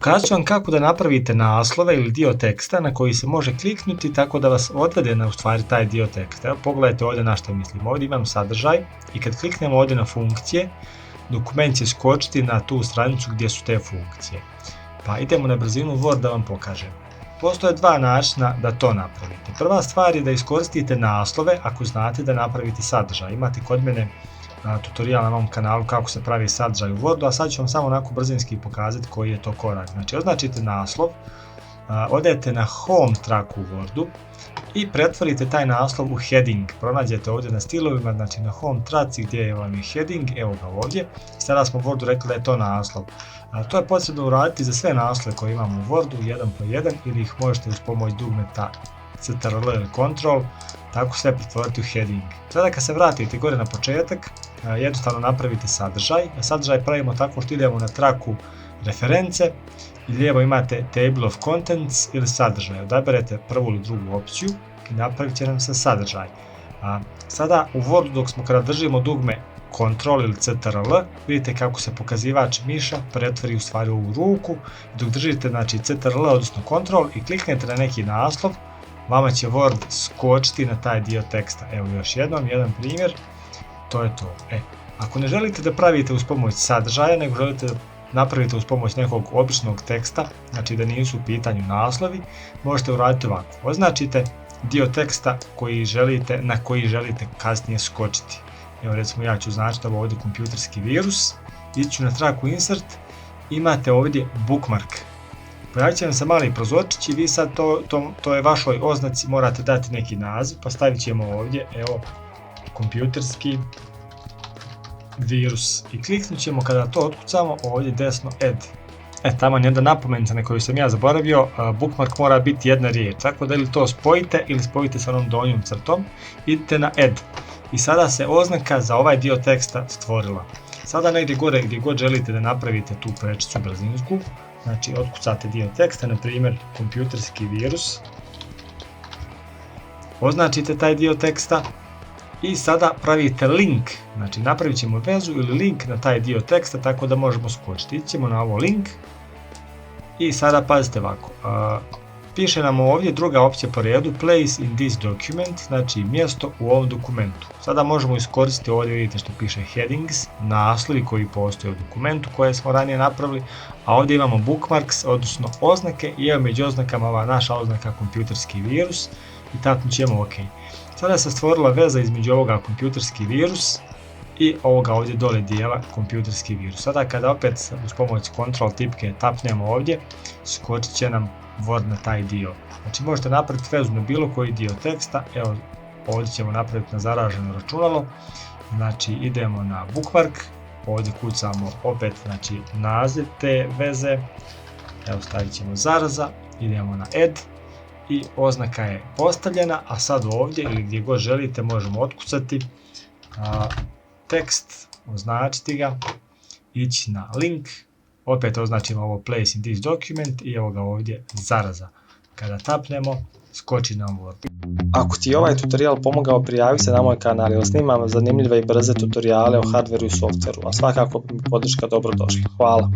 Pokazat ću vam kako da napravite naslove ili dio teksta na koji se može kliknuti tako da vas odvede na u stvari taj dio teksta. Evo, pogledajte ovdje na što mislim. Ovdje imam sadržaj i kad kliknemo ovdje na funkcije, dokument će skočiti na tu stranicu gdje su te funkcije. Pa idemo na brzinu Word da vam pokažem. Postoje dva načina da to napravite. Prva stvar je da iskoristite naslove ako znate da napravite sadržaj. Imate kod mene tutorial na mom kanalu kako se pravi sadržaj u Wordu, a sad ću vam samo onako brzinski pokazati koji je to korak. Znači označite naslov, odete na home track u Wordu i pretvorite taj naslov u heading. Pronađete ovdje na stilovima, znači na home traci gdje vam je heading, evo ga ovdje. Sada smo u Wordu rekli da je to naslov. To je potrebno uraditi za sve naslove koje imamo u Wordu, jedan po jedan, ili ih možete uz pomoć dugmeta CTRL ili Ctrl, tako sve pretvoriti u heading. Sada kad se vratite gore na početak, jednostavno napravite sadržaj. Sadržaj pravimo tako što idemo na traku reference i lijevo imate Table of Contents ili sadržaj. Odaberete prvu ili drugu opciju i napravit će nam se sadržaj. Sada u Wordu dok smo kada držimo dugme Ctrl ili CTRL, vidite kako se pokazivač miša pretvori u stvari u ruku. Dok držite znači CTRL odnosno Ctrl i kliknete na neki naslov, vama će Word skočiti na taj dio teksta. Evo još jednom, jedan primjer, to je to. Ako ne želite da pravite uz pomoć sadržaja, nego želite da napravite uz pomoć nekog običnog teksta, znači da nisu u pitanju naslovi, možete uraditi ovako. Označite dio teksta na koji želite kasnije skočiti. Evo recimo ja ću označiti ovo ovdje kompjuterski virus, ići ću na traku insert, imate ovdje bookmark. Pojavit će vam se mali prozorčić i vi sad to je vašoj oznaci morate dati neki naziv, pa stavit ćemo ovdje, evo, kompjuterski virus i kliknut ćemo kada to otkucamo ovdje desno add. Tamo je jedna napomenica na koju sam ja zaboravio, bookmark mora biti jedna riječ, tako da ili to spojite ili spojite sa onom donjom crtom, idite na add i sada se oznaka za ovaj dio teksta stvorila. Sada negdje gore gdje god želite da napravite tu prečicu brzinsku, znači otkucate dio teksta, na primjer kompjuterski virus, označite taj dio teksta i sada pravite link, znači napravit ćemo vezu ili link na taj dio teksta tako da možemo skočiti. Ićemo na ovo link i sada pazite ovako, piše nam ovdje druga opcija po redu, place in this document, znači mjesto u ovom dokumentu. Sada možemo iskoristiti ovdje, vidite što piše headings, naslovi koji postoje u dokumentu koje smo ranije napravili, a ovdje imamo bookmarks, odnosno oznake i evo među oznakama ova naša oznaka kompjuterski virus i taknut ćemo OK. Sada se stvorila veza između ovoga kompjuterski virus i ovoga ovdje dole dijela kompjuterski virus. Sada kada opet uz pomoć Ctrl tipke tapnemo ovdje, skočit će nam Word na taj dio. Znači možete napraviti vezu na bilo koji dio teksta, evo ovdje ćemo napraviti na zaraženo računalo, znači idemo na bookmark, ovdje kucamo opet znači naziv te veze, evo stavit ćemo zaraza, idemo na add i oznaka je postavljena, a sad ovdje ili gdje god želite možemo otkucati tekst, označiti ga, ići na link, opet označimo ovo place in this document i evo ga ovdje zaraza. Kada tapnemo, skoči nam Word. Ako ti je ovaj tutorial pomogao, prijavi se na moj kanal jer snimam zanimljive i brze tutoriale o hardveru i softveru, a svakako bi mi podrška dobro došla. Hvala.